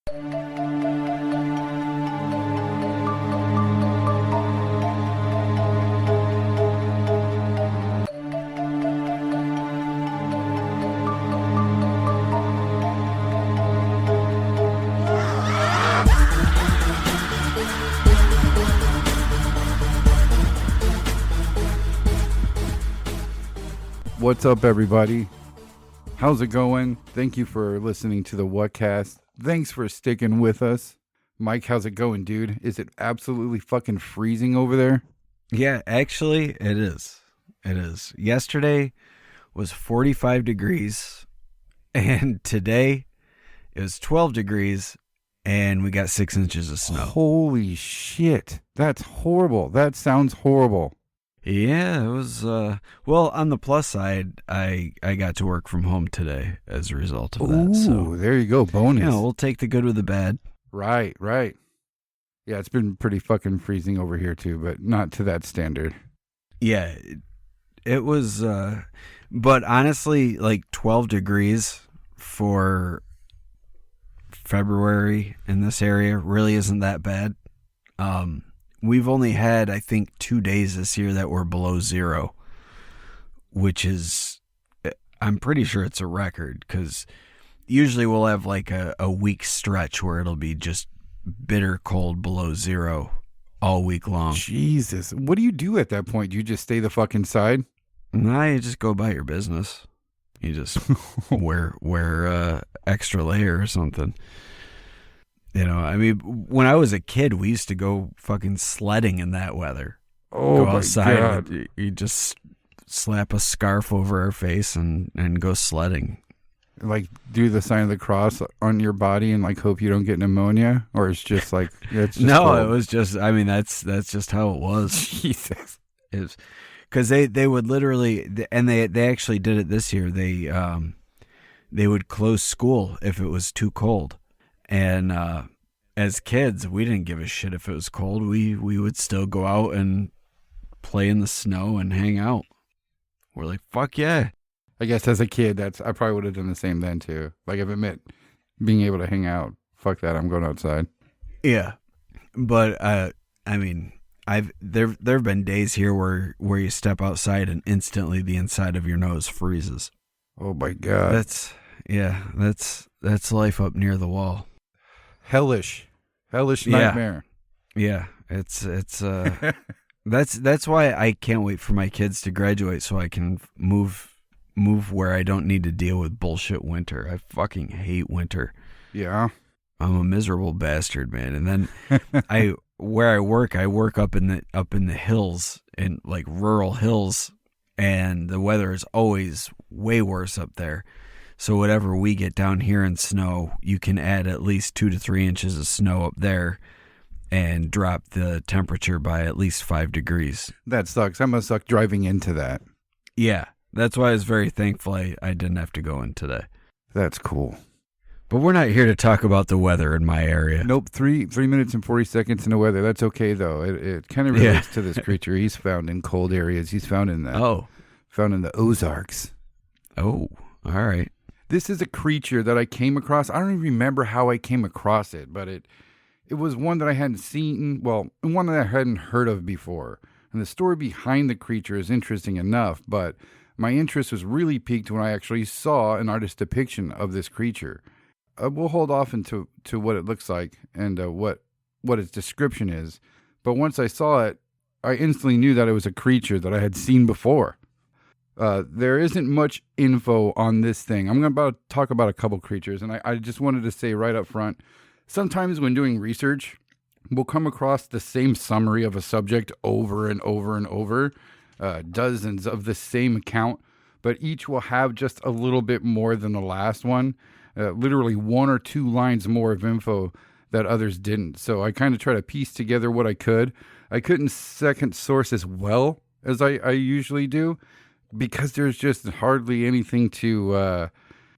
What's up, everybody? How's it going? Thank you for listening to the Whatcast. Thanks for sticking with us. Mike, how's it going, dude? Is it absolutely fucking freezing over there? Yeah, actually, it is. It is. Yesterday was 45 degrees, and today it was 12 degrees, and we got 6 inches of snow. Holy shit. That's horrible. That sounds horrible. Yeah, it was, well, on the plus side, I got to work from home today as a result of that. So, there you go. Bonus. we'll take the good with the bad. Right. Yeah, it's been pretty fucking freezing over here too, but not to that standard. Yeah, it was, but honestly, like 12 degrees for February in this area really isn't that bad. We've only had, I think, 2 days this year that were below zero, which is, I'm pretty sure it's a record, because usually we'll have like a week stretch where it'll be just bitter cold below zero all week long. Jesus. What do you do at that point? Do you just stay the fuck inside? Nah, you just go about your business. You just wear extra layer or something. You know, I mean, when I was a kid, we used to go fucking sledding in that weather. Oh, go outside. my God. You just slap a scarf over our face and go sledding. Like, do the sign of the cross on your body and, like, hope you don't get pneumonia? Or it's just, like, it's just No, cold? it was just, I mean, that's just how it was. Jesus. Because they would literally, and they actually did it this year, they would close school if it was too cold. And as kids, we didn't give a shit if it was cold. We would still go out and play in the snow and hang out. We're like, fuck yeah. I guess as a kid, I probably would have done the same then too. Like, if it meant being able to hang out, fuck that, I'm going outside. Yeah. But I mean, there have been days here where you step outside and instantly the inside of your nose freezes. Oh my God. That's life up near the wall. Hellish nightmare. Yeah, it's that's why I can't wait for my kids to graduate so I can move where I don't need to deal with bullshit winter. I fucking hate winter. Yeah. I'm a miserable bastard, man. And then where I work up in the hills, in like rural hills, and the weather is always way worse up there. So whatever we get down here in snow, you can add at least 2 to 3 inches of snow up there and drop the temperature by at least 5 degrees. That sucks. That must suck driving into that. Yeah, that's why I was very thankful I didn't have to go in today. That's cool. But we're not here to talk about the weather in my area. Nope, 3 minutes and 40 seconds in the weather. That's okay, though. It kind of relates to this creature. He's found in cold areas. He's found in the Ozarks. Oh, all right. This is a creature that I came across. I don't even remember how I came across it, but it was one that I hadn't seen, well, one that I hadn't heard of before. And the story behind the creature is interesting enough, but my interest was really piqued when I actually saw an artist's depiction of this creature. We'll hold off into what it looks like and what its description is. But once I saw it, I instantly knew that it was a creature that I had seen before. There isn't much info on this thing. I'm going to talk about a couple creatures, and I just wanted to say right up front, sometimes when doing research, we'll come across the same summary of a subject over and over and over, dozens of the same account, but each will have just a little bit more than the last one, literally 1 or 2 lines more of info that others didn't. So I kind of try to piece together what I could. I couldn't second source as well as I usually do, because there's just hardly anything to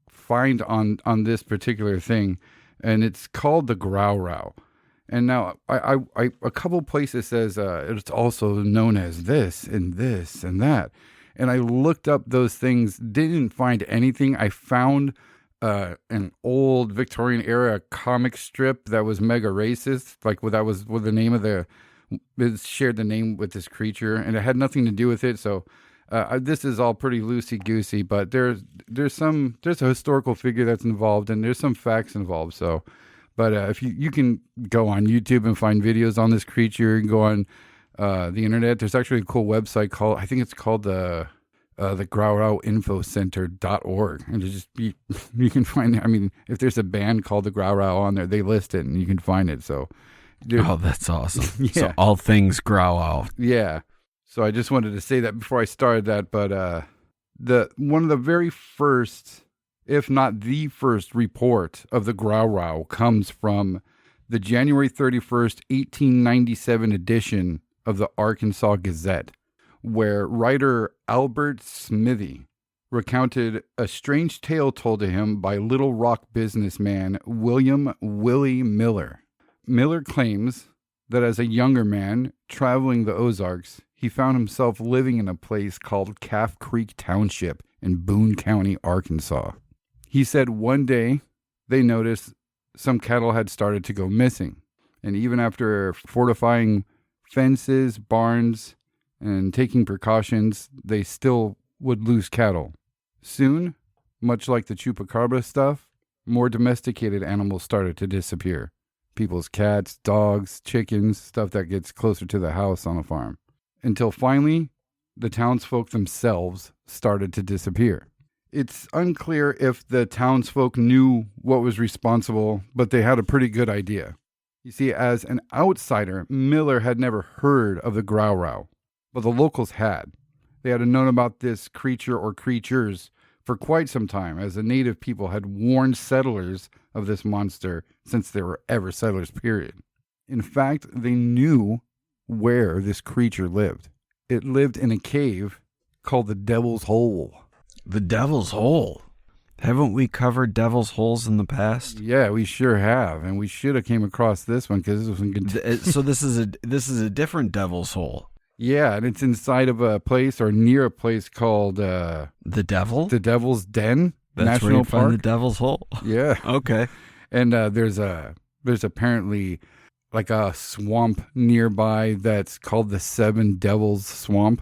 find on this particular thing, and it's called the Gowrow. And now I a couple places says it's also known as this and this and that, and I looked up those things, didn't find anything. I found an old Victorian era comic strip that was mega racist. Like, that was what the name of it shared the name with this creature, and it had nothing to do with it. So this is all pretty loosey goosey, but there's a historical figure that's involved, and there's some facts involved. So, but if you can go on YouTube and find videos on this creature, you can go on the internet. There's actually a cool website called, I think it's called the Gowrow Infocenter.org, and you can find. I mean, if there's a band called the Gowrow on there, they list it, and you can find it. So, dude, Oh, that's awesome. yeah. So all things Gowrow. Yeah. So I just wanted to say that before I started that, but one of the very first, if not the first, report of the Gowrow comes from the January 31st, 1897 edition of the Arkansas Gazette, where writer Albert Smithy recounted a strange tale told to him by Little Rock businessman William Willie Miller. Miller claims that as a younger man traveling the Ozarks, he found himself living in a place called Calf Creek Township in Boone County, Arkansas. He said one day they noticed some cattle had started to go missing, and even after fortifying fences, barns, and taking precautions, they still would lose cattle. Soon, much like the chupacabra stuff, more domesticated animals started to disappear. People's cats, dogs, chickens, stuff that gets closer to the house on a farm. Until finally, the townsfolk themselves started to disappear. It's unclear if the townsfolk knew what was responsible, but they had a pretty good idea. You see, as an outsider, Miller had never heard of the Gowrow, but the locals had. They had known about this creature or creatures for quite some time, as the native people had warned settlers of this monster since there were ever settlers, period. In fact, they knew where this creature lived. It lived in a cave called the Devil's Hole. The Devil's Hole. Haven't we covered Devil's Holes in the past? Yeah, we sure have, and we should have came across this one because this was good. So this is a different Devil's Hole. Yeah, and it's inside of a place or near a place called The Devil? the Devil's Den That's National where you Park. find the Devil's Hole. Yeah, Okay. and there's apparently like a swamp nearby that's called the Seven Devils Swamp.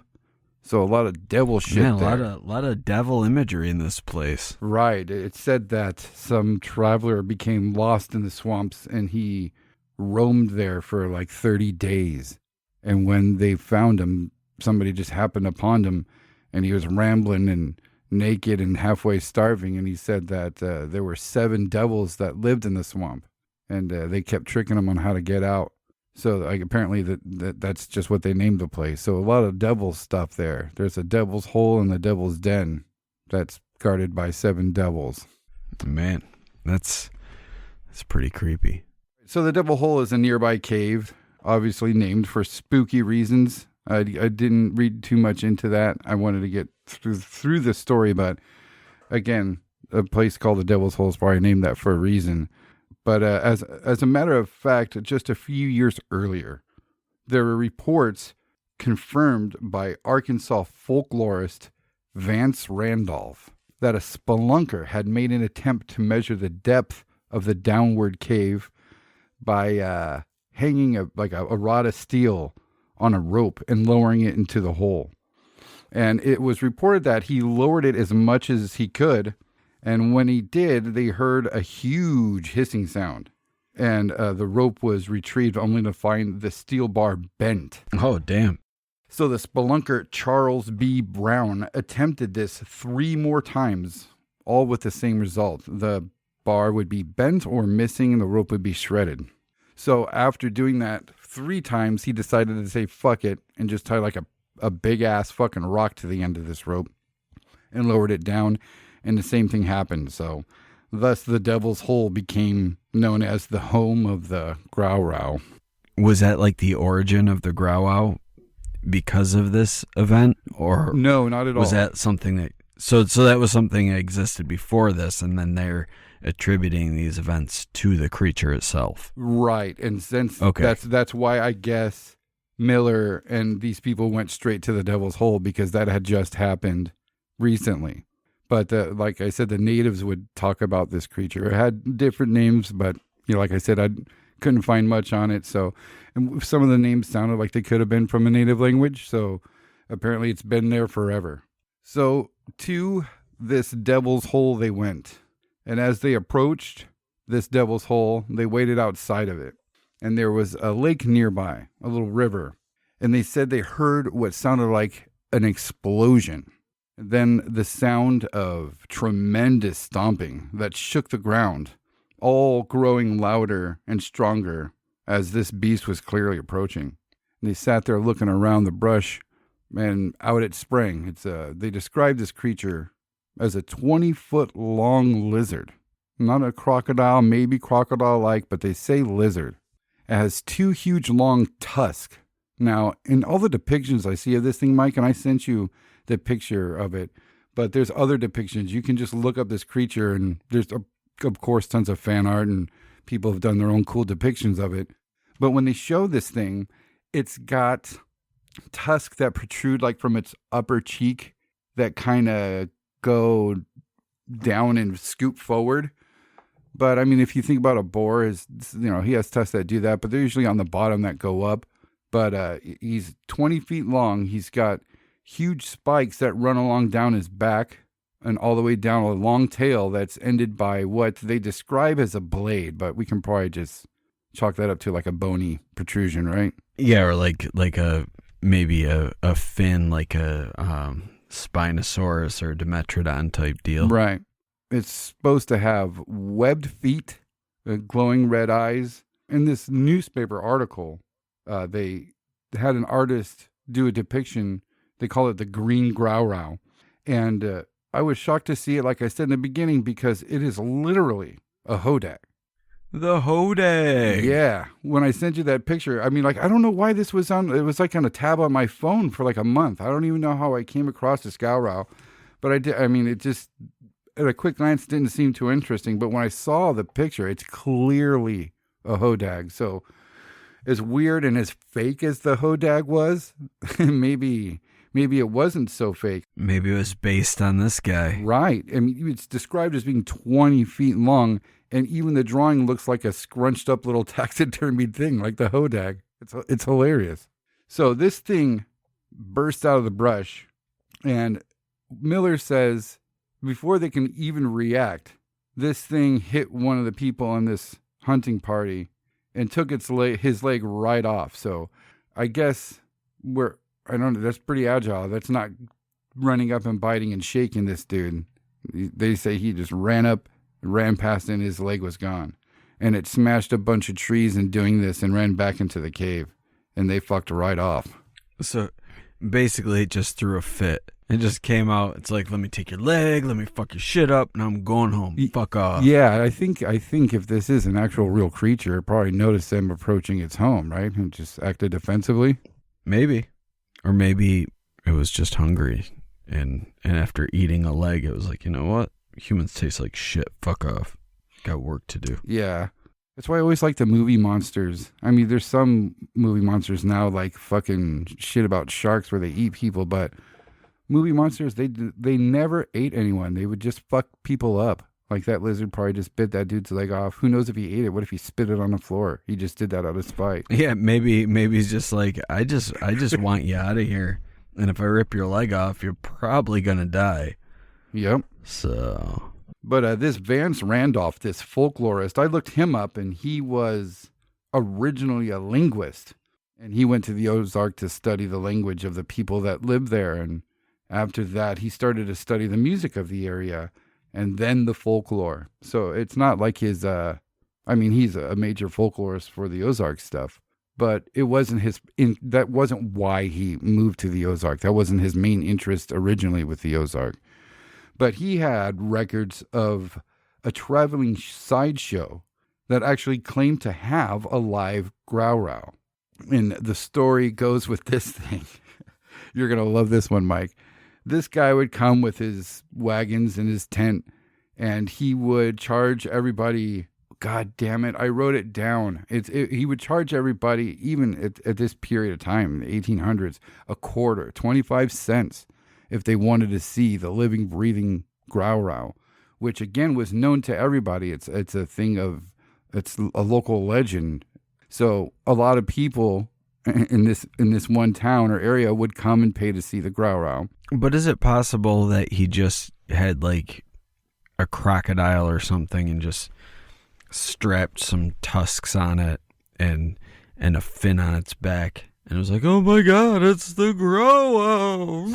So a lot of devil shit Man, there. a lot of devil imagery in this place. Right. It said that some traveler became lost in the swamps and he roamed there for like 30 days. And when they found him, somebody just happened upon him and he was rambling and naked and halfway starving. And he said that there were 7 devils that lived in the swamp and they kept tricking him on how to get out. So like, apparently that's just what they named the place. So a lot of devil stuff there. There's a Devil's Hole and the Devil's Den that's guarded by 7 devils. Man, that's pretty creepy. So the Devil Hole is a nearby cave, obviously named for spooky reasons. I didn't read too much into that. I wanted to get through the story, but again, a place called the Devil's Hole is probably named that for a reason. But as a matter of fact, just a few years earlier, there were reports confirmed by Arkansas folklorist Vance Randolph that a spelunker had made an attempt to measure the depth of the downward cave by hanging a rod of steel on a rope and lowering it into the hole. And it was reported that he lowered it as much as he could. And when he did, they heard a huge hissing sound. And the rope was retrieved only to find the steel bar bent. Oh, damn. So the spelunker Charles B. Brown attempted this 3 more times, all with the same result. The bar would be bent or missing and the rope would be shredded. So after doing that 3 times, he decided to say fuck it and just tie like a big ass fucking rock to the end of this rope and lowered it down. And the same thing happened. So thus the Devil's Hole became known as the home of the Gowrow. Was that like the origin of the Gowrow because of this event? Or No, not at all. was that something that... So that was something that existed before this, and then they're attributing these events to the creature itself. Right. And since Okay. that's why I guess Miller and these people went straight to the Devil's Hole, because that had just happened recently. But like I said, the natives would talk about this creature. It had different names, but like I said, I couldn't find much on it. So, and some of the names sounded like they could have been from a native language. So, apparently, it's been there forever. So, to this devil's hole they went, and as they approached this devil's hole, they waited outside of it, and there was a lake nearby, a little river, and they said they heard what sounded like an explosion. Then the sound of tremendous stomping that shook the ground, all growing louder and stronger as this beast was clearly approaching. And they sat there looking around the brush, and out it sprang. They described this creature as a 20-foot long lizard. Not a crocodile, maybe crocodile-like, but they say lizard. It has 2 huge long tusks. Now, in all the depictions I see of this thing, Mike, and I sent you the picture of it, but there's other depictions. You can just look up this creature, and there's, of course, tons of fan art, and people have done their own cool depictions of it. But when they show this thing, it's got tusks that protrude like from its upper cheek that kind of go down and scoop forward. But I mean, if you think about a boar, he has tusks that do that, but they're usually on the bottom that go up. But he's 20 feet long. He's got huge spikes that run along down his back and all the way down a long tail that's ended by what they describe as a blade, but we can probably just chalk that up to like a bony protrusion, right? Yeah, or like maybe a fin, like a Spinosaurus or Dimetrodon type deal. Right. It's supposed to have webbed feet, glowing red eyes. In this newspaper article, they had an artist do a depiction. They call it the green Gowrow. And I was shocked to see it, like I said in the beginning, because it is literally a hodag. The hodag. Yeah. When I sent you that picture, I mean, like, I don't know why this was on. It was like on a tab on my phone for like a month. I don't even know how I came across this Gowrow. But I did. I mean, it just, at a quick glance, didn't seem too interesting. But when I saw the picture, it's clearly a hodag. So as weird and as fake as the hodag was, maybe it wasn't so fake. Maybe it was based on this guy. Right. I mean, it's described as being 20 feet long, and even the drawing looks like a scrunched up little taxidermied thing, like the hodag. It's hilarious. So this thing burst out of the brush, and Miller says before they can even react, this thing hit one of the people on this hunting party and took his leg right off. So I guess that's pretty agile. That's not running up and biting and shaking this dude. They say he just ran up, ran past, and his leg was gone. And it smashed a bunch of trees in doing this and ran back into the cave. And they fucked right off. So basically, it just threw a fit. It just came out. It's like, let me take your leg, let me fuck your shit up, and I'm going home. Fuck off. Yeah, I think if this is an actual real creature, it probably noticed them approaching its home, right? And just acted defensively. Maybe. Or maybe it was just hungry. And after eating a leg, it was like, you know what? Humans taste like shit. Fuck off. Got work to do. Yeah. That's why I always like the movie monsters. I mean, there's some movie monsters now like fucking shit about sharks where they eat people, but movie monsters, they never ate anyone. They would just fuck people up. Like that lizard probably just bit that dude's leg off. Who knows if he ate it? What if he spit it on the floor? He just did that out of spite. Yeah, maybe he's just like, I just want you out of here. And if I rip your leg off, you're probably gonna die. Yep. So, but this Vance Randolph, this folklorist, I looked him up, and he was originally a linguist, and he went to the Ozark to study the language of the people that lived there. And after that, he started to study the music of the area, and then the folklore. So it's not like he's a major folklorist for the Ozark stuff, but it wasn't that wasn't why he moved to the Ozark. That wasn't his main interest originally with the Ozark. But he had records of a traveling sideshow that actually claimed to have a live Gowrow. And the story goes with this thing. You're going to love this one, Mike. This guy would come with his wagons and his tent, and he would charge everybody. God damn it, I wrote it down. He would charge everybody, even at this period of time, in the 1800s, a quarter, 25 cents, if they wanted to see the living, breathing Gowrow, which again was known to everybody. It's a local legend. So a lot of people in this one town or area would come and pay to see the Gowrow. But is it possible that he just had like a crocodile or something and just strapped some tusks on it and a fin on its back, and it was like, oh my god, it's the Gowrow.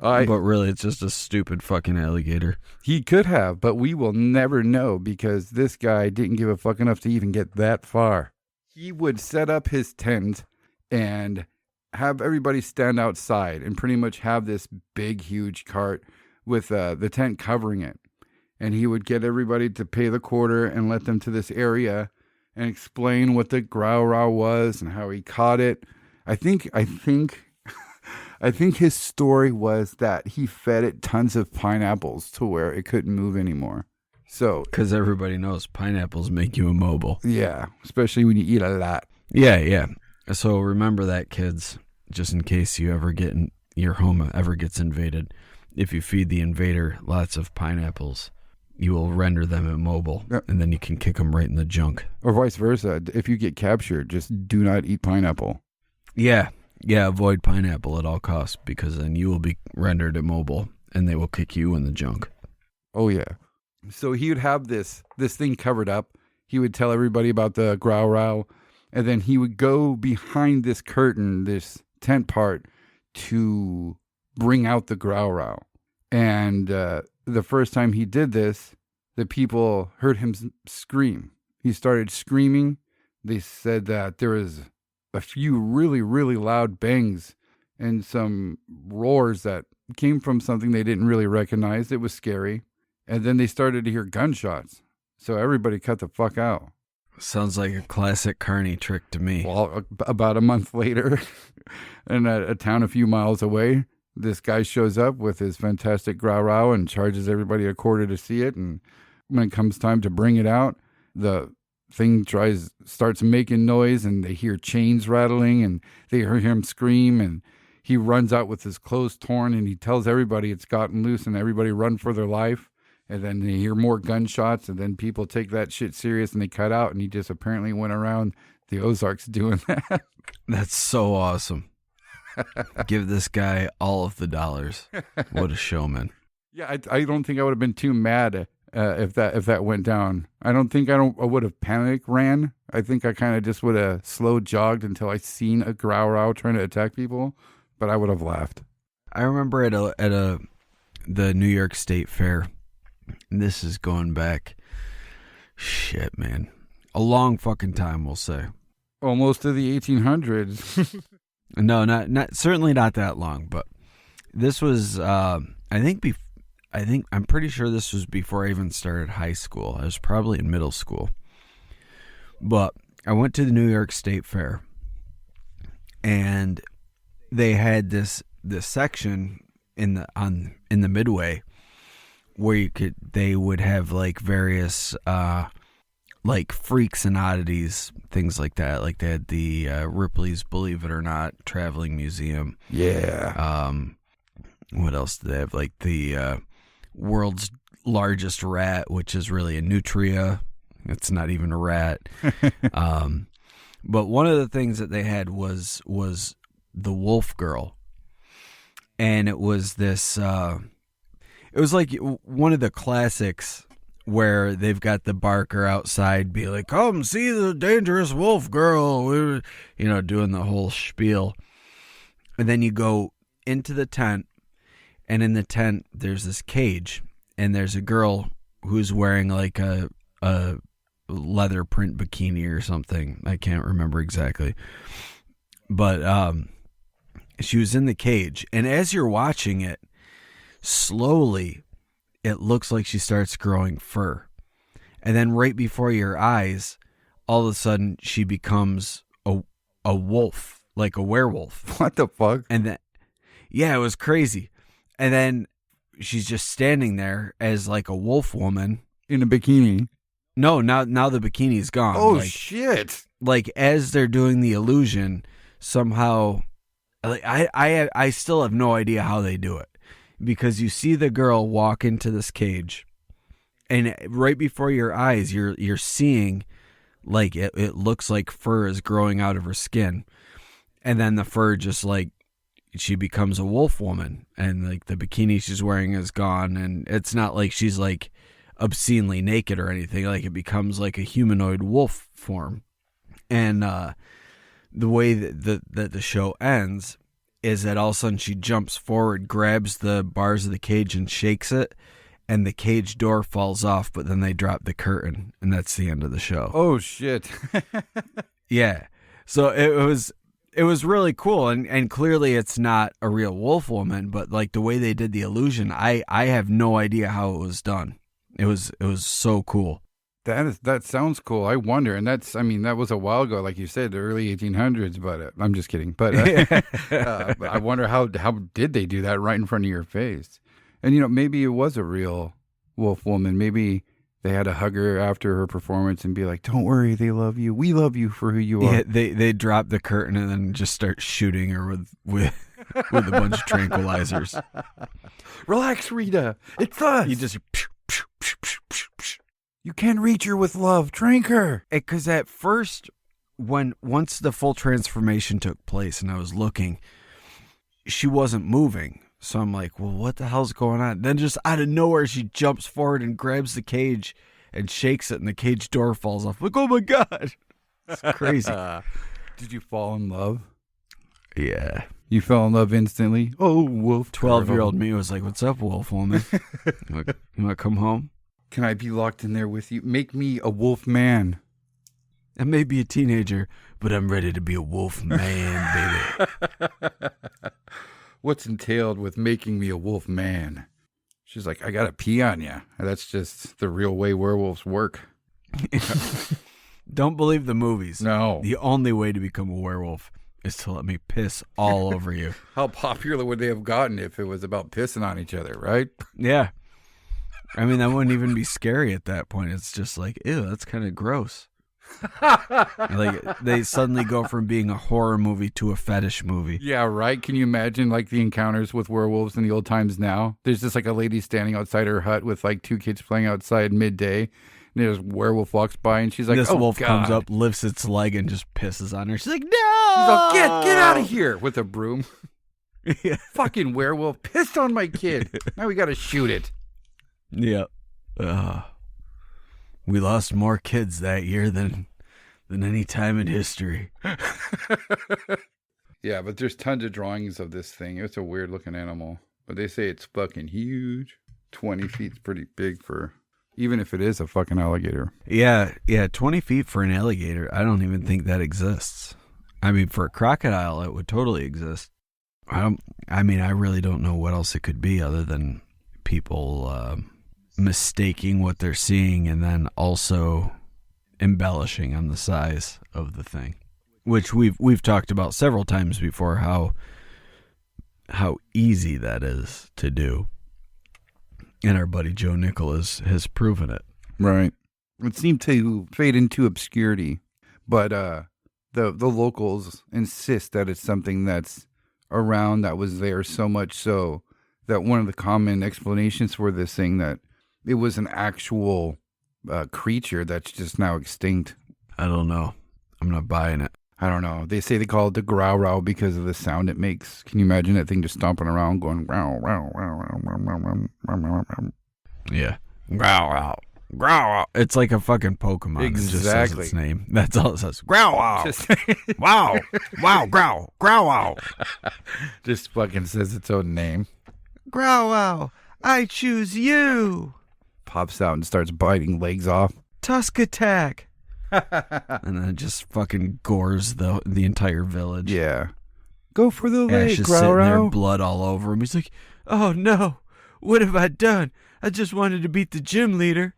But really, it's just a stupid fucking alligator. He could have, but we will never know because this guy didn't give a fuck enough to even get that far. He would set up his tent and have everybody stand outside and pretty much have this big, huge cart with the tent covering it. And he would get everybody to pay the quarter and let them to this area and explain what the Gowrow was and how he caught it. I think his story was that he fed it tons of pineapples to where it couldn't move anymore. So, because everybody knows pineapples make you immobile. Yeah, especially when you eat a lot. Yeah. So remember that, kids, just in case your home ever gets invaded. If you feed the invader lots of pineapples, you will render them immobile, and then you can kick them right in the junk. Or vice versa. If you get captured, just do not eat pineapple. Yeah, avoid pineapple at all costs, because then you will be rendered immobile, and they will kick you in the junk. Oh, yeah. So he would have this thing covered up. He would tell everybody about the Gowrow, and then he would go behind this curtain, this tent part, to bring out the Gowrow. And the first time he did this, the people heard him scream. He started screaming. They said that there was a few really, really loud bangs and some roars that came from something they didn't really recognize. It was scary. And then they started to hear gunshots. So everybody cut the fuck out. Sounds like a classic Carney trick to me. Well, about a month later, in a town a few miles away, this guy shows up with his fantastic Gowrow and charges everybody a quarter to see it. And when it comes time to bring it out, the thing starts making noise, and they hear chains rattling, and they hear him scream, and he runs out with his clothes torn, and he tells everybody it's gotten loose, and everybody run for their life. And then they hear more gunshots, and then people take that shit serious, and they cut out, and he just apparently went around the Ozarks doing that. That's so awesome. Give this guy all of the dollars. What a showman. Yeah, I don't think I would have been too mad if that went down. I would have panic ran. I think I kind of just would have slow jogged until I seen a Gowrow trying to attack people, but I would have laughed. I remember at the New York State Fair, and this is going back, shit, man, a long fucking time, we'll say. Almost to the 1800s. No, not certainly not that long, but this was I'm pretty sure this was before I even started high school. I was probably in middle school. But I went to the New York State Fair, and they had this section in the midway where they would have like various like freaks and oddities, things like that. Like they had the Ripley's Believe It or Not Traveling Museum. Yeah. What else did they have? Like the world's largest rat, which is really a nutria. It's not even a rat. But one of the things that they had was the Wolf Girl. And it was this, it was like one of the classics where they've got the barker outside be like, come see the dangerous wolf girl, doing the whole spiel. And then you go into the tent, and in the tent there's this cage, and there's a girl who's wearing like a leather print bikini or something. I can't remember exactly. But she was in the cage, and as you're watching it, slowly it looks like she starts growing fur. And then right before your eyes, all of a sudden she becomes a wolf, like a werewolf. What the fuck? And then, yeah, it was crazy. And then she's just standing there as like a wolf woman. In a bikini? No, now the bikini's gone. Oh, shit. Like as they're doing the illusion, somehow, like I still have no idea how they do it. because you see the girl walk into this cage, and right before your eyes, you're seeing like it looks like fur is growing out of her skin, and then the fur just like she becomes a wolf woman, and like the bikini she's wearing is gone, and it's not like she's like obscenely naked or anything. Like it becomes like a humanoid wolf form, and the way that the show ends is that all of a sudden she jumps forward, grabs the bars of the cage and shakes it, and the cage door falls off, but then they drop the curtain, and that's the end of the show. Oh, shit. Yeah. So it was really cool, and clearly it's not a real wolf woman, but like the way they did the illusion, I have no idea how it was done. It was so cool. That sounds cool. I wonder, and that was a while ago, like you said, the early 1800s. But I'm just kidding. But I wonder how did they do that right in front of your face? And maybe it was a real wolf woman. Maybe they had to hug her after her performance and be like, "Don't worry, they love you. We love you for who you are." Yeah, they drop the curtain and then just start shooting her with a bunch of tranquilizers. Relax, Rita. It's us. You just. You can reach her with love. Drink her. Because at first, once the full transformation took place and I was looking, she wasn't moving. So I'm like, well, what the hell's going on? Then just out of nowhere, she jumps forward and grabs the cage and shakes it, and the cage door falls off. I'm like, oh my God. It's crazy. Did you fall in love? Yeah. You fell in love instantly? Oh, wolf. 12-year-old me was like, what's up, wolf woman? You want to come home? Can I be locked in there with you? Make me a wolf man. I may be a teenager, but I'm ready to be a wolf man, baby. What's entailed with making me a wolf man? She's like, I gotta pee on you. That's just the real way werewolves work. Don't believe the movies. No. The only way to become a werewolf is to let me piss all over you. How popular would they have gotten if it was about pissing on each other, right? Yeah. I mean, that wouldn't even be scary at that point. It's just like, ew, that's kind of gross. Like, they suddenly go from being a horror movie to a fetish movie. Yeah, right? Can you imagine, like, the encounters with werewolves in the old times now? There's just, like, a lady standing outside her hut with, like, 2 kids playing outside midday, and there's a werewolf walks by, and she's like, this oh, wolf God. comes up, lifts its leg, and just pisses on her. She's like, no! She's like, get out of here, with a broom. Yeah. Fucking werewolf pissed on my kid. Now we gotta shoot it. Yeah. We lost more kids that year than any time in history. Yeah, but there's tons of drawings of this thing. It's a weird looking animal, but they say it's fucking huge. 20 feet's pretty big for, even if it is a fucking alligator. Yeah, 20 feet for an alligator. I don't even think that exists. I mean, for a crocodile, it would totally exist. I mean, I really don't know what else it could be other than people mistaking what they're seeing and then also embellishing on the size of the thing, which we've talked about several times before, how easy that is to do, and our buddy Joe Nicholas has proven it. Right. It seemed to fade into obscurity, but the locals insist that it's something that's around, that was there, so much so that one of the common explanations for this thing, that it was an actual creature that's just now extinct. I don't know. I'm not buying it. I don't know. They say they call it the Gowrow because of the sound it makes. Can you imagine that thing just stomping around going growl, growl, growl, growl, growl, growl. Yeah. Growl, growl. It's like a fucking Pokemon. Exactly. It just says its name. That's all it says. Growl, wow. Wow, growl, growl. Just fucking says its own name. Growl, I choose you. Pops out and starts biting legs off. Tusk attack. And then it just fucking gores the entire village. Yeah. Go for the leg, Ash is sitting there, Gowrow. blood all over him. He's like, oh no, what have I done? I just wanted to beat the gym leader.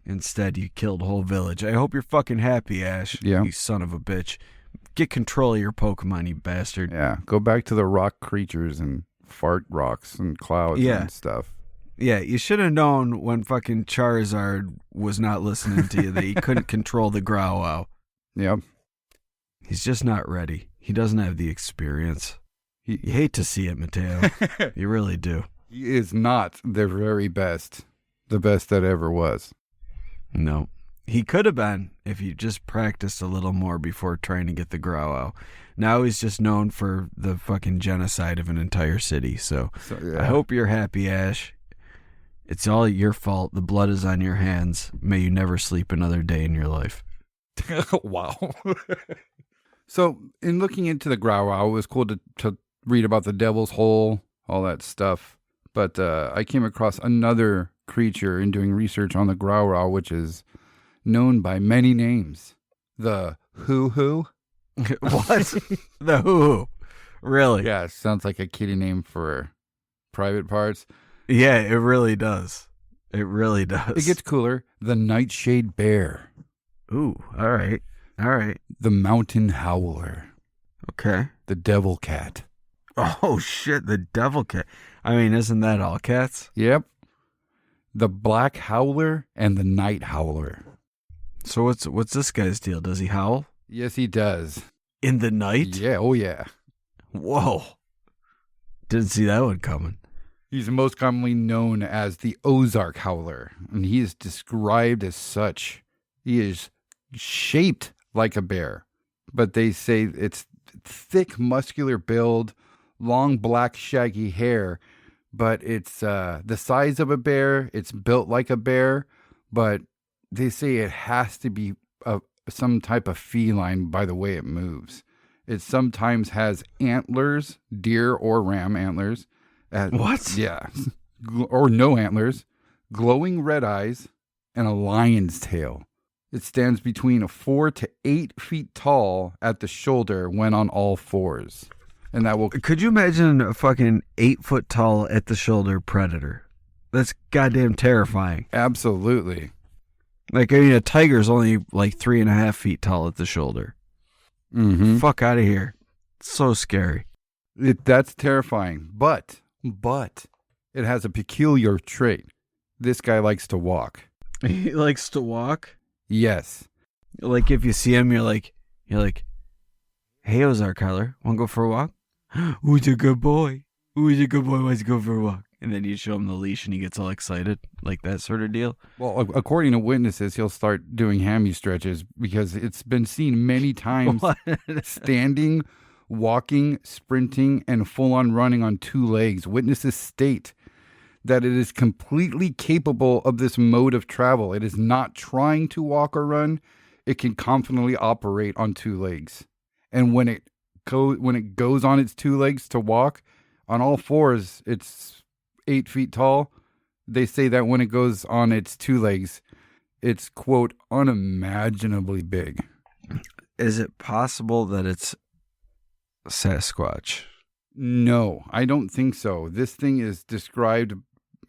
Instead, you killed a whole village. I hope you're fucking happy, Ash. Yeah. You son of a bitch. Get control of your Pokemon, you bastard. Yeah. Go back to the rock creatures and fart rocks and clouds and stuff. Yeah, you should have known when fucking Charizard was not listening to you that he couldn't control the Gowrow. Yep. He's just not ready. He doesn't have the experience. You hate to see it, Mateo. You really do. He is not the very best. The best that ever was. No. He could have been if he just practiced a little more before trying to get the Gowrow. Now he's just known for the fucking genocide of an entire city. So yeah. I hope you're happy, Ash. It's all your fault. The blood is on your hands. May you never sleep another day in your life. Wow. So in looking into the Gowrow, it was cool to read about the Devil's Hole, all that stuff. But I came across another creature in doing research on the Gowrow, which is known by many names. The Hoo-Hoo. What? The Hoo-Hoo. Really? Yeah, sounds like a kitty name for private parts. Yeah, it really does. It really does. It gets cooler. The Nightshade Bear. Ooh, all right. All right. The Mountain Howler. Okay. The Devil Cat. Oh, shit, the Devil Cat. I mean, isn't that all cats? Yep. The Black Howler and the Night Howler. So what's this guy's deal? Does he howl? Yes, he does. In the night? Yeah, oh yeah. Whoa. Didn't see that one coming. He's most commonly known as the Ozark Howler, and he is described as such. He is shaped like a bear, but they say it's thick, muscular build, long, black, shaggy hair, but it's the size of a bear. It's built like a bear, but they say it has to be some type of feline by the way it moves. It sometimes has antlers, deer or ram antlers. What? Yeah. Or no antlers, glowing red eyes, and a lion's tail. It stands between 4 to 8 feet tall at the shoulder when on all fours. And that will... Could you imagine a fucking 8 foot tall at the shoulder predator? That's goddamn terrifying. Absolutely. Like, I mean, a tiger's only like 3.5 feet tall at the shoulder. Mm-hmm. Fuck out of here. It's so scary. That's terrifying. But it has a peculiar trait. This guy likes to walk. He likes to walk? Yes. Like, if you see him, you're like, hey, Ozark Howler, want to go for a walk? Who's a good boy? Who's a good boy? Wants to go for a walk? And then you show him the leash and he gets all excited, like that sort of deal. Well, according to witnesses, he'll start doing hammy stretches because it's been seen many times standing, walking, sprinting, and full-on running on 2 legs. Witnesses state that it is completely capable of this mode of travel. It is not trying to walk or run. It can confidently operate on 2 legs. And when it goes on its 2 legs to walk, on all fours, it's 8 feet tall. They say that when it goes on its 2 legs, it's, quote, unimaginably big. Is it possible that it's Sasquatch? No, I don't think so. This thing is described,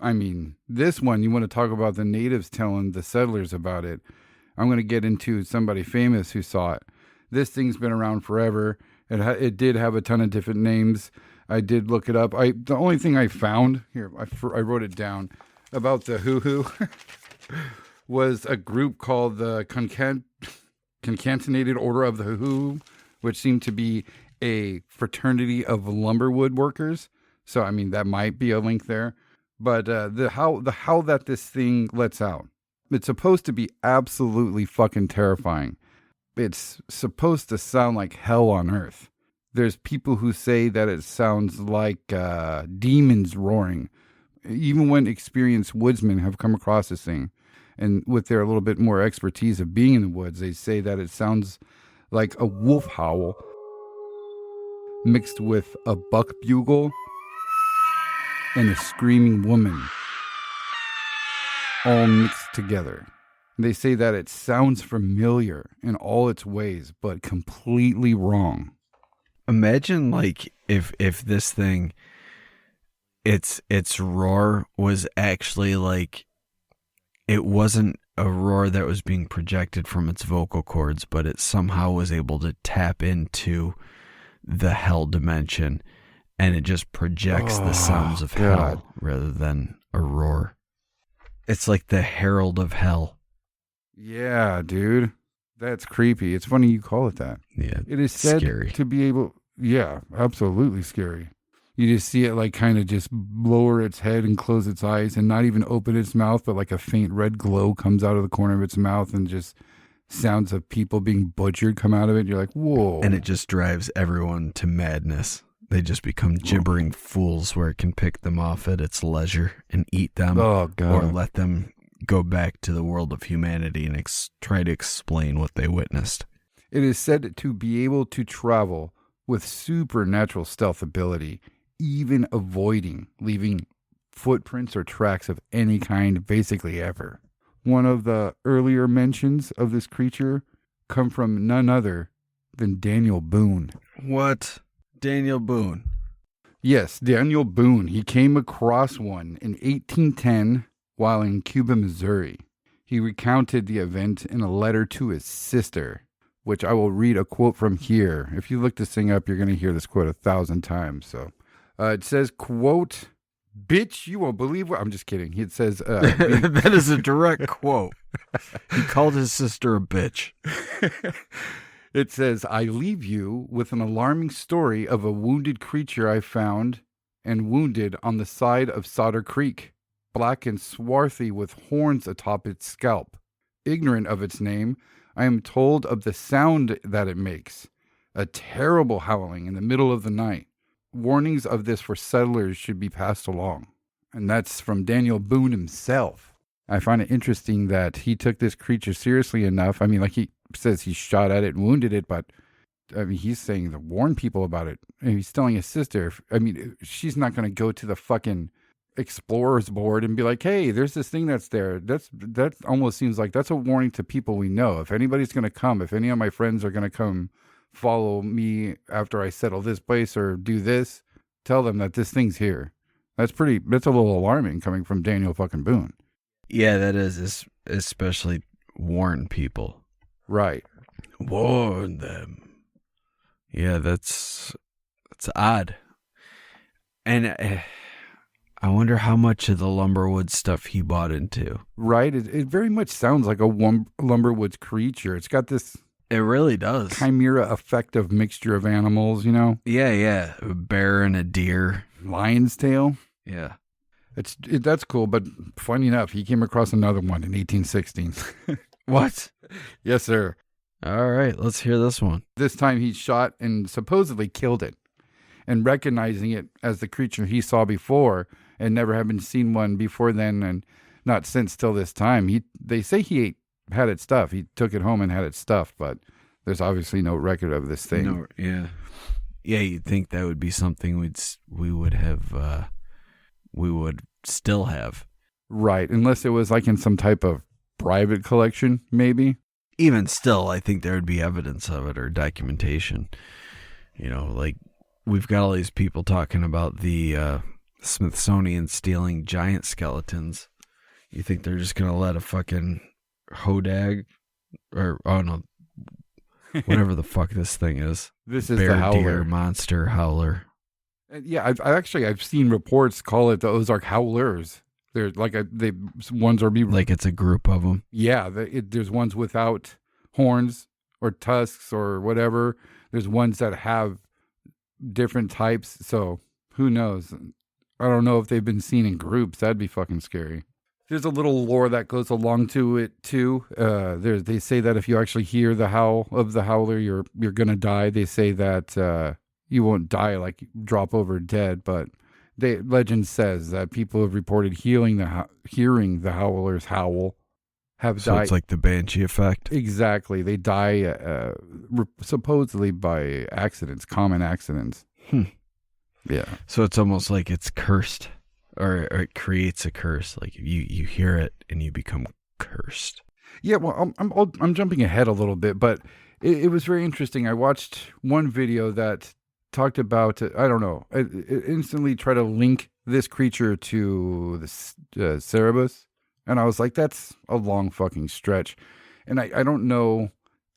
I mean, this one, you want to talk about the natives telling the settlers about it. I'm going to get into somebody famous who saw it. This thing's been around forever. It did have a ton of different names. I did look it up. The only thing I found here, I wrote it down about the Hoo-Hoo was a group called the Concatenated Order of the Hoo-Hoo, which seemed to be a fraternity of lumberwood workers. So I mean that might be a link there. But the howl that this thing lets out, it's supposed to be absolutely fucking terrifying. It's supposed to sound like hell on earth. There's people who say that it sounds like demons roaring. Even when experienced woodsmen have come across this thing, and with their little bit more expertise of being in the woods, they say that it sounds like a wolf howl mixed with a buck bugle and a screaming woman, all mixed together. They say that it sounds familiar in all its ways, but completely wrong. Imagine like if this thing, its roar was actually like, it wasn't a roar that was being projected from its vocal cords, but it somehow was able to tap into the hell dimension, and it just projects the sounds of hell rather than a roar. It's like the herald of hell. Yeah, dude. That's creepy. It's funny you call it that. Yeah. It is said scary. to be able... Yeah, absolutely scary. You just see it like kind of just lower its head and close its eyes and not even open its mouth, but like a faint red glow comes out of the corner of its mouth and just sounds of people being butchered come out of it. You're like, whoa. And it just drives everyone to madness. They just become gibbering fools where it can pick them off at its leisure and eat them. Oh, God. Or let them go back to the world of humanity and try to explain what they witnessed. It is said to be able to travel with supernatural stealth ability, even avoiding leaving footprints or tracks of any kind basically ever. One of the earlier mentions of this creature come from none other than Daniel Boone. What? Daniel Boone? Yes, Daniel Boone. He came across one in 1810 while in Cuba, Missouri. He recounted the event in a letter to his sister, which I will read a quote from here. If you look this thing up, you're going to hear this quote 1,000 times. So it says, quote, "Bitch, you won't believe what..." I'm just kidding. It says... that is a direct quote. He called his sister a bitch. It says, "I leave you with an alarming story of a wounded creature I found and wounded on the side of Solder Creek, black and swarthy with horns atop its scalp. Ignorant of its name, I am told of the sound that it makes, a terrible howling in the middle of the night. Warnings of this for settlers should be passed along." And that's from Daniel Boone himself. I find it interesting that he took this creature seriously enough. I mean, like he says he shot at it and wounded it, but I mean, he's saying to warn people about it. And he's telling his sister, I mean, she's not going to go to the fucking explorer's board and be like, "Hey, there's this thing that's there." That almost seems like that's a warning to people we know. If anybody's going to come, if any of my friends are going to come follow me after I settle this place or do this, tell them that this thing's here. That's a little alarming coming from Daniel fucking Boone. Yeah, that is, especially warn people. Right. Warn them. Yeah, that's odd. And I wonder how much of the Lumberwood stuff he bought into. Right. It very much sounds like a Lumberwoods creature. It's got this... It really does. Chimera effective mixture of animals, you know? Yeah. A bear and a deer. Lion's tail. Yeah. That's cool, but funny enough, he came across another one in 1816. What? Yes, sir. All right, let's hear this one. This time he shot and supposedly killed it. And recognizing it as the creature he saw before and never having seen one before then and not since till this time. They say he had its stuff. He took it home and had its stuff, but there's obviously no record of this thing. No, yeah. Yeah, you'd think that would be something we would still have. Right, unless it was like in some type of private collection, maybe. Even still, I think there would be evidence of it or documentation. You know, like we've got all these people talking about the Smithsonian stealing giant skeletons. You think they're just going to let a fucking hodag or, oh no, whatever the fuck this thing is. This is bear, the Howler. deer, monster, howler. Yeah, I've seen reports call it the Ozark Howlers. They're like ones are like it's a group of them. Yeah, there's ones without horns or tusks or whatever. There's ones that have different types. So who knows? I don't know if they've been seen in groups. That'd be fucking scary. There's a little lore that goes along to it too. They say that if you actually hear the howl of the howler, you're gonna die. They say that you won't die, like drop over dead, but legend says that people have reported hearing the howler's howl have died. So it's like the Banshee effect. Exactly. They die supposedly by accidents, common accidents. Yeah. So it's almost like it's cursed, or it creates a curse. Like you hear it and you become cursed. Yeah. Well, I'm jumping ahead a little bit, but it was very interesting. I watched one video that talked about, I don't know, it instantly tried to link this creature to the Cerebus. And I was like, that's a long fucking stretch. And I don't know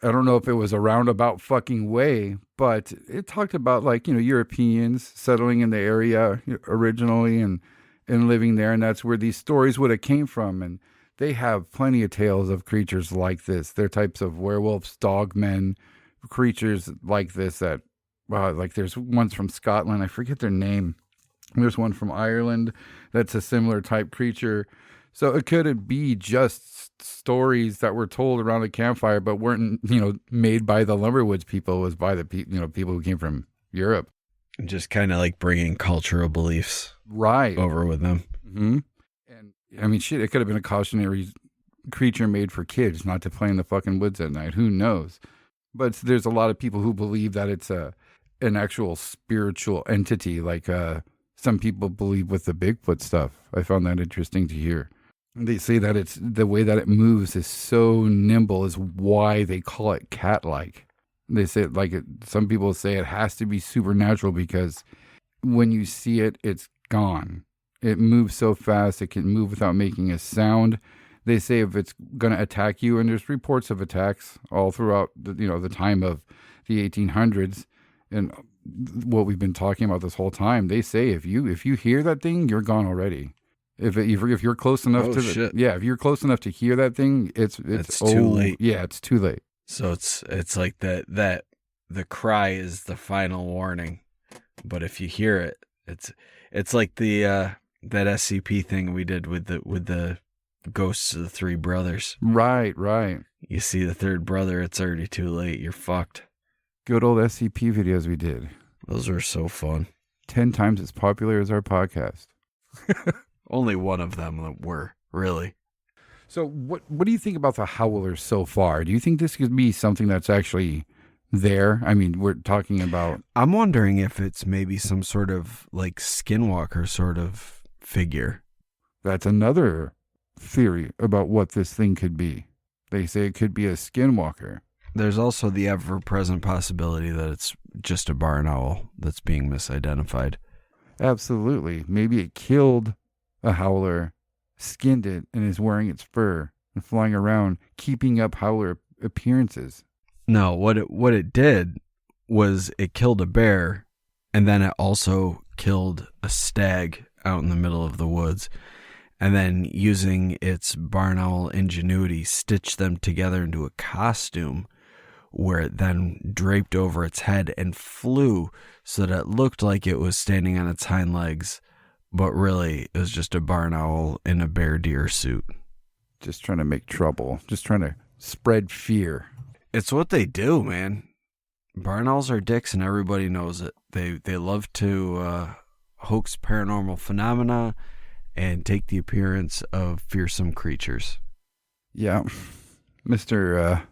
if it was a roundabout fucking way, but it talked about like, you know, Europeans settling in the area originally and living there. And that's where these stories would have came from. And they have plenty of tales of creatures like this. They're types of werewolves, dogmen, creatures like this that, like there's ones from Scotland. I forget their name. There's one from Ireland that's a similar type creature. So it could be just stories that were told around a campfire, but weren't, made by the Lumberwoods people. It was by the people who came from Europe. Just kind of like bringing cultural beliefs Right. over with them. Mm-hmm. And I mean, shit, it could have been a cautionary creature made for kids not to play in the fucking woods at night. Who knows? But there's a lot of people who believe that it's an actual spiritual entity, like some people believe with the Bigfoot stuff. I found that interesting to hear. They say that it's the way that it moves is so nimble is why they call it cat-like. They say some people say it has to be supernatural because when you see it, it's gone. It moves so fast, it can move without making a sound. They say if it's going to attack you, and there's reports of attacks all throughout the time of the 1800s and what we've been talking about this whole time. They say if you hear that thing, you're gone already. If you're close enough if you're close enough to hear that thing, it's too late. Yeah, it's too late. So it's like that the cry is the final warning, but if you hear it, it's like the that SCP thing we did with the ghosts of the three brothers. Right. You see the third brother, it's already too late. You're fucked. Good old SCP videos we did. Those were so fun. 10 times as popular as our podcast. Only one of them that were, really. So what do you think about the Howler so far? Do you think this could be something that's actually there? I mean, we're talking about... I'm wondering if it's maybe some sort of like skinwalker sort of figure. That's another theory about what this thing could be. They say it could be a skinwalker. There's also the ever-present possibility that it's just a barn owl that's being misidentified. Absolutely. Maybe it killed a howler, skinned it, and is wearing its fur and flying around, keeping up howler appearances. No, what it did was it killed a bear, and then it also killed a stag out in the middle of the woods, and then using its barn owl ingenuity, stitched them together into a costume where it then draped over its head and flew so that it looked like it was standing on its hind legs, but really it was just a barn owl in a bear deer suit. Just trying to make trouble. Just trying to spread fear. It's what they do, man. Barn owls are dicks and everybody knows it. They love to hoax paranormal phenomena and take the appearance of fearsome creatures. Yeah. Mr.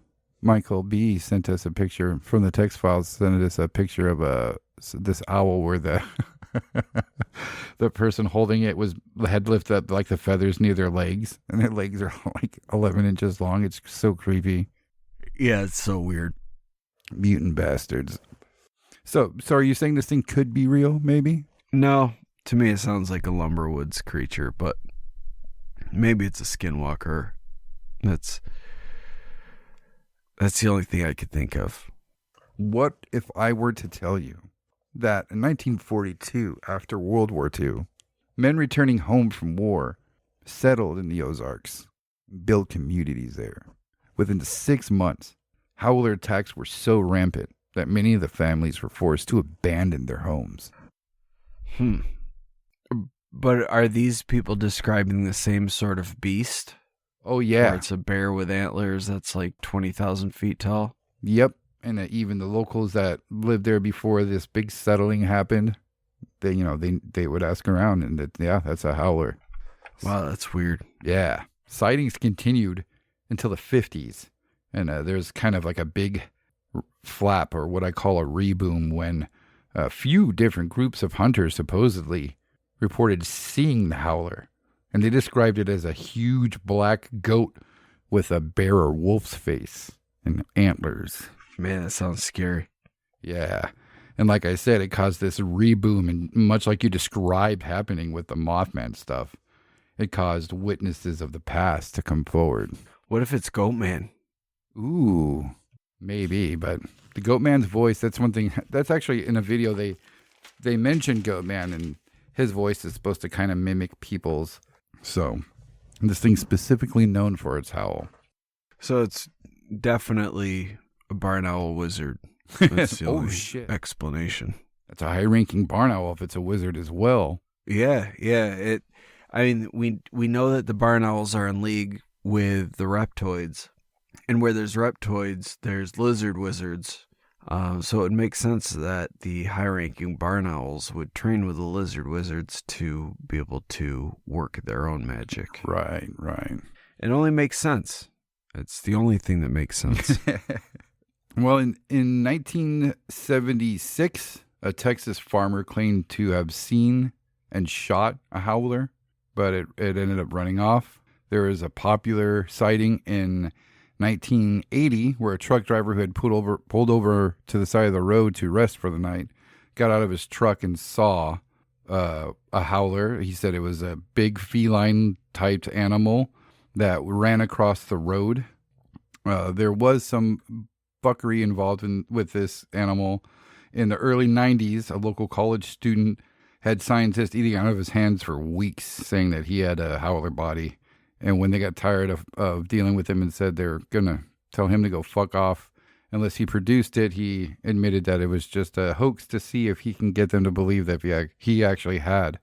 Michael B. sent us a picture from the text files, sent us a picture of this owl where the the person holding it had lifted up like the feathers near their legs, and their legs are like 11 inches long. It's so creepy. Yeah, it's so weird. Mutant bastards. So are you saying this thing could be real, maybe? No, to me it sounds like a Lumberwoods creature, but maybe it's a skinwalker. That's the only thing I could think of. What if I were to tell you that in 1942, after World War II, men returning home from war settled in the Ozarks, built communities there. Within 6 months, howler attacks were so rampant that many of the families were forced to abandon their homes. But are these people describing the same sort of beast? Oh, yeah. Or it's a bear with antlers that's like 20,000 feet tall? Yep. And even the locals that lived there before this big settling happened, they would ask around, and that's a howler. Wow, that's weird. Yeah. Sightings continued until the 50s. And there's kind of like a big flap, or what I call a reboom, when a few different groups of hunters supposedly reported seeing the howler. And they described it as a huge black goat with a bear or wolf's face and antlers. Man, that sounds scary. Yeah. And like I said, it caused this reboom, and much like you described happening with the Mothman stuff, it caused witnesses of the past to come forward. What if it's Goatman? Ooh, maybe, but the Goatman's voice, that's one thing. That's actually in a video they mentioned Goatman, and his voice is supposed to kind of mimic people's. So this thing's specifically known for its howl. So it's definitely a barn owl wizard. That's the only shit. explanation. That's a high-ranking barn owl if it's a wizard as well. Yeah, yeah. I mean, we know that the barn owls are in league with the reptoids, and where there's reptoids, there's lizard wizards. So it makes sense that the high-ranking barn owls would train with the lizard wizards to be able to work their own magic. Right, right. It only makes sense. It's the only thing that makes sense. Well, in 1976, a Texas farmer claimed to have seen and shot a howler, but it ended up running off. There was a popular sighting in 1980 where a truck driver who had pulled over to the side of the road to rest for the night got out of his truck and saw a howler. He said it was a big feline-typed animal that ran across the road. There was some fuckery involved with this animal. In the early 90s, a local college student had scientists eating out of his hands for weeks, saying that he had a howler body. And when they got tired of dealing with him and said they were going to tell him to go fuck off unless he produced it, he admitted that it was just a hoax to see if he can get them to believe that he actually had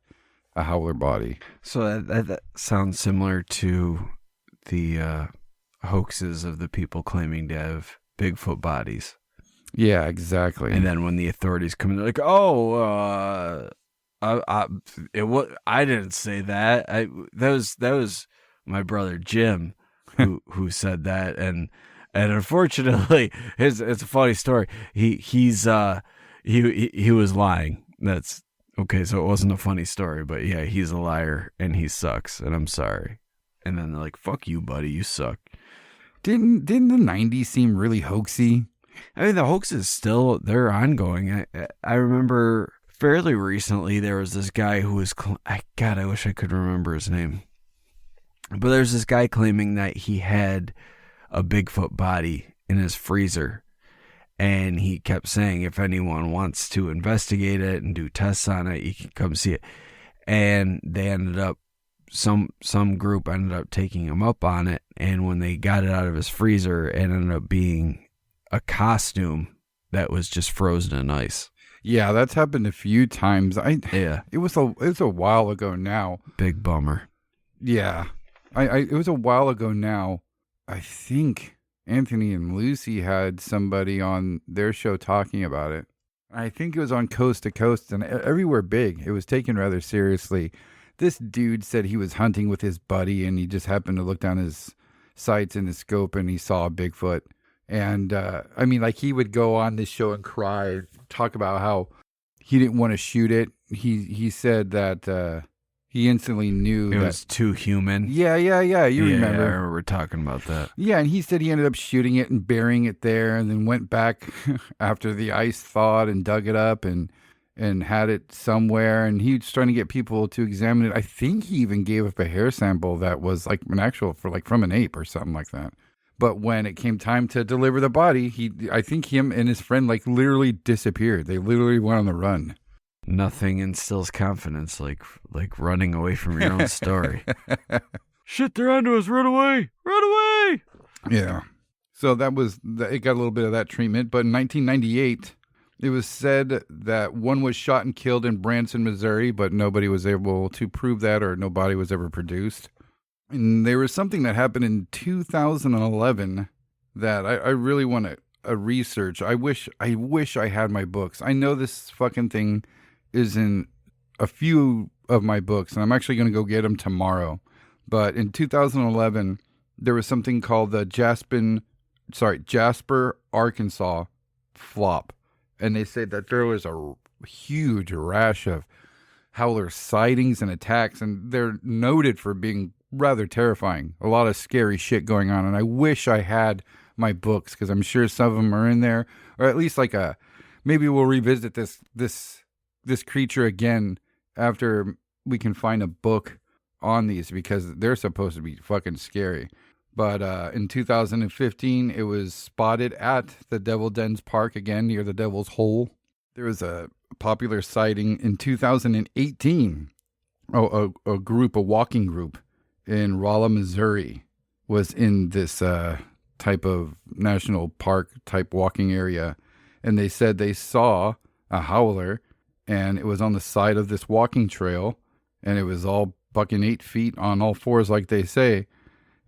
a howler body. So that sounds similar to the hoaxes of the people claiming to have Bigfoot bodies. Yeah, exactly. And then when the authorities come in, they're like, I didn't say that. That was my brother Jim who said that, and unfortunately, it's a funny story. He was lying. That's okay. So it wasn't a funny story, but yeah, he's a liar and he sucks, and I'm sorry. And then they're like, "Fuck you, buddy. You suck." Didn't the 90s seem really hoaxy? I mean, the hoaxes they're ongoing. I remember fairly recently there was this guy who was I wish I could remember his name. But there's this guy claiming that he had a Bigfoot body in his freezer. And he kept saying if anyone wants to investigate it and do tests on it, you can come see it. And they ended up, some group ended up taking him up on it. And when they got it out of his freezer, it ended up being a costume that was just frozen in ice. Yeah, that's happened a few times. Yeah. It was a while ago now. Big bummer. Yeah. It was a while ago now. I think Anthony and Lucy had somebody on their show talking about it. I think it was on Coast to Coast and everywhere big. It was taken rather seriously. This dude said he was hunting with his buddy and he just happened to look down his sights in his scope and he saw a Bigfoot. And I mean, like, he would go on this show and cry, talk about how he didn't want to shoot it. He said that he instantly knew it was too human. Yeah. You remember? I remember talking about that. Yeah, and he said he ended up shooting it and burying it there, and then went back after the ice thawed and dug it up and had it somewhere. And he was trying to get people to examine it. I think he even gave up a hair sample that was like an actual from an ape or something like that. But when it came time to deliver the body, I think him and his friend like literally disappeared. They literally went on the run. Nothing instills confidence like running away from your own story. Shit, they're onto us. Run away. Run away. Yeah. So it got a little bit of that treatment. But in 1998, it was said that one was shot and killed in Branson, Missouri, but nobody was able to prove that, or no body was ever produced. And there was something that happened in 2011 that I really want to research. I wish I had my books. I know this fucking thing is in a few of my books, and I'm actually going to go get them tomorrow. But in 2011, there was something called the Jasper, Arkansas flop. And they said that there was a huge rash of howler sightings and attacks, and they're noted for being rather terrifying. A lot of scary shit going on, and I wish I had my books, because I'm sure some of them are in there, or at least maybe we'll revisit this creature again after we can find a book on these, because they're supposed to be fucking scary. But in 2015, it was spotted at the Devil Dens Park again near the Devil's Hole. There was a popular sighting in 2018. A walking group in Rolla, Missouri, was in this type of national park type walking area, and they said they saw a howler, and it was on the side of this walking trail, and it was all fucking 8 feet on all fours, like they say.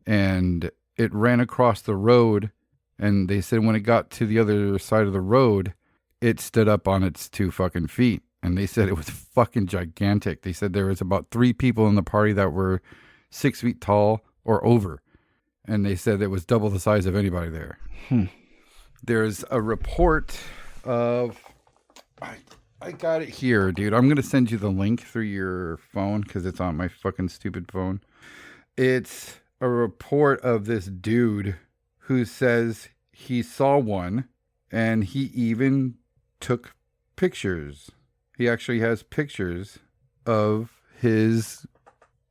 And it ran across the road. And they said when it got to the other side of the road, it stood up on its 2 fucking feet. And they said it was fucking gigantic. They said there was about 3 people in the party that were 6 feet tall or over. And they said it was double the size of anybody there. There's a report of... I got it here, dude. I'm going to send you the link through your phone because it's on my fucking stupid phone. It's a report of this dude who says he saw one and he even took pictures. He actually has pictures of his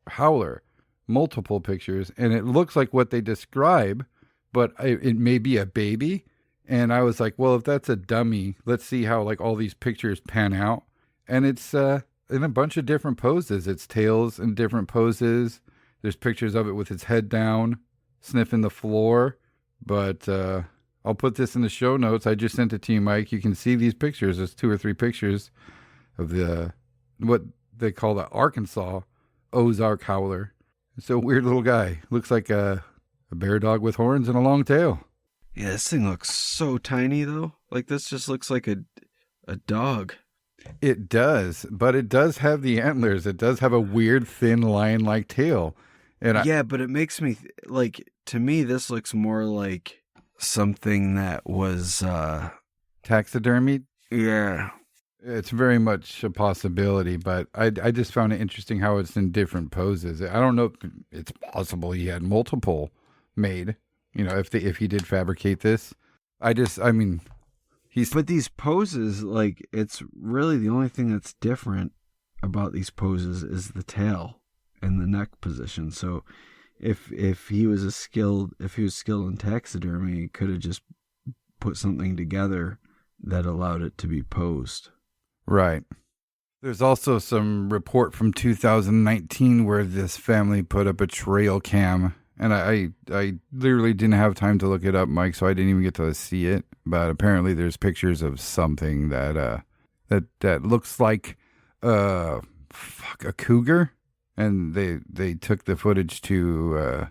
howler, multiple pictures, and it looks like what they describe, but it may be a baby. And I was like, well, if that's a dummy, let's see how like all these pictures pan out. And it's in a bunch of different poses. It's tails in different poses. There's pictures of it with its head down, sniffing the floor. But I'll put this in the show notes. I just sent it to you, Mike. You can see these pictures. There's 2 or 3 pictures of what they call the Arkansas Ozark Howler. It's a weird little guy. Looks like a bear dog with horns and a long tail. Yeah, this thing looks so tiny, though. Like, this just looks like a dog. It does, but it does have the antlers. It does have a weird, thin, lion-like tail. And yeah, but it makes me, to me, this looks more like something that was... taxidermy? Yeah. It's very much a possibility, but I just found it interesting how it's in different poses. I don't know if it's possible he had multiple made. You know, if he did fabricate this, but these poses, like, it's really the only thing that's different about these poses is the tail and the neck position. So if he was skilled in taxidermy, he could have just put something together that allowed it to be posed. Right. There's also some report from 2019 where this family put up a trail cam. And I literally didn't have time to look it up, Mike, so I didn't even get to see it. But apparently there's pictures of something that looks like a cougar. And they took the footage to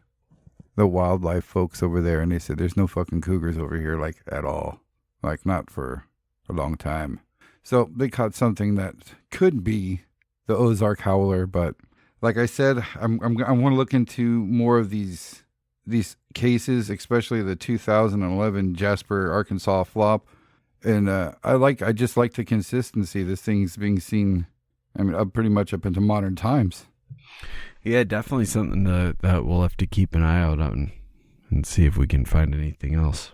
the wildlife folks over there, and they said there's no fucking cougars over here, like, at all. Like, not for a long time. So they caught something that could be the Ozark Howler, but... Like I said, I want to look into more of these cases, especially the 2011 Jasper, Arkansas flop. And I just like the consistency. This thing's being seen, pretty much up into modern times. Yeah, definitely something that we'll have to keep an eye out on and see if we can find anything else.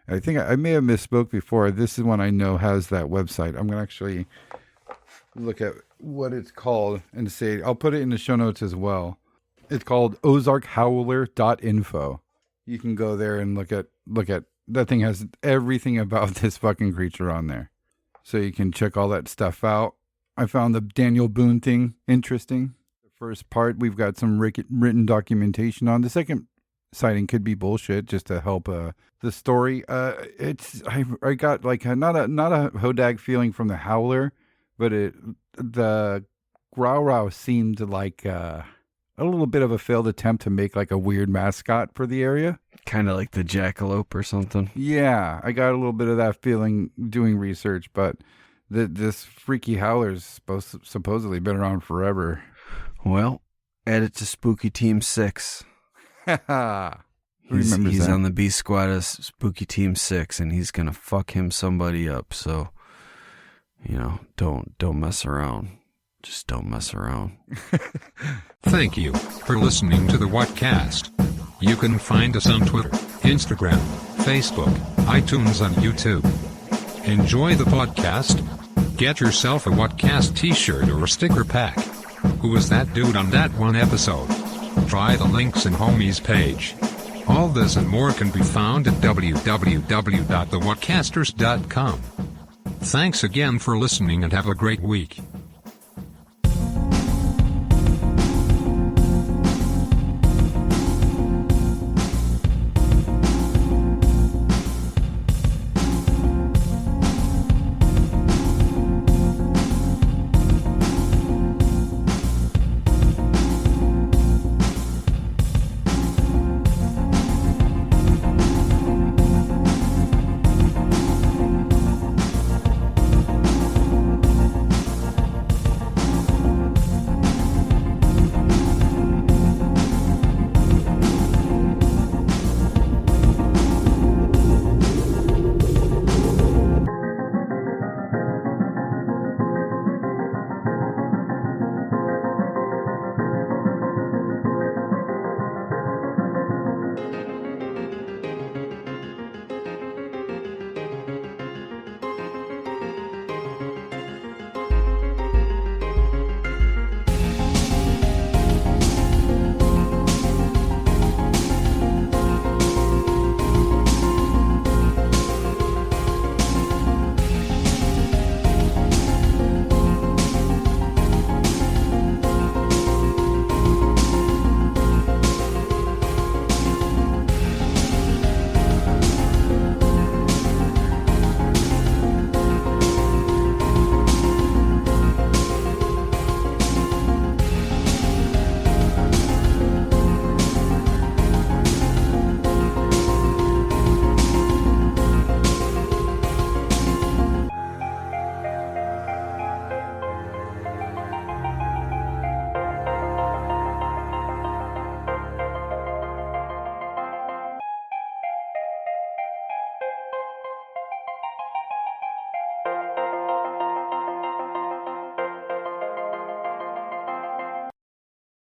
I think I may have misspoke before. This is one I know has that website. I'm going to actually look at what it's called and say, I'll put it in the show notes as well. It's called ozarkhowler.info. You can go there and look at that thing has everything about this fucking creature on there. So you can check all that stuff out. I found the Daniel Boone thing interesting. The first part, we've got some written documentation on. The second sighting could be bullshit just to help the story. I got like not a hodag feeling from the Howler, but the Gowrow seemed like a little bit of a failed attempt to make like a weird mascot for the area. Kind of like the jackalope or something. Yeah, I got a little bit of that feeling doing research, but this freaky Howler's supposedly been around forever. Well, add it to Spooky Team 6. He's on the B squad of Spooky Team 6, and he's gonna fuck somebody up. So, don't mess around. Just don't mess around. Thank you for listening to the Whatcast. You can find us on Twitter, Instagram, Facebook, iTunes, and YouTube. Enjoy the podcast. Get yourself a Whatcast t-shirt or a sticker pack. Who was that dude on that one episode? Try the links in Homie's page. All this and more can be found at www.thewhatcasters.com. Thanks again for listening and have a great week.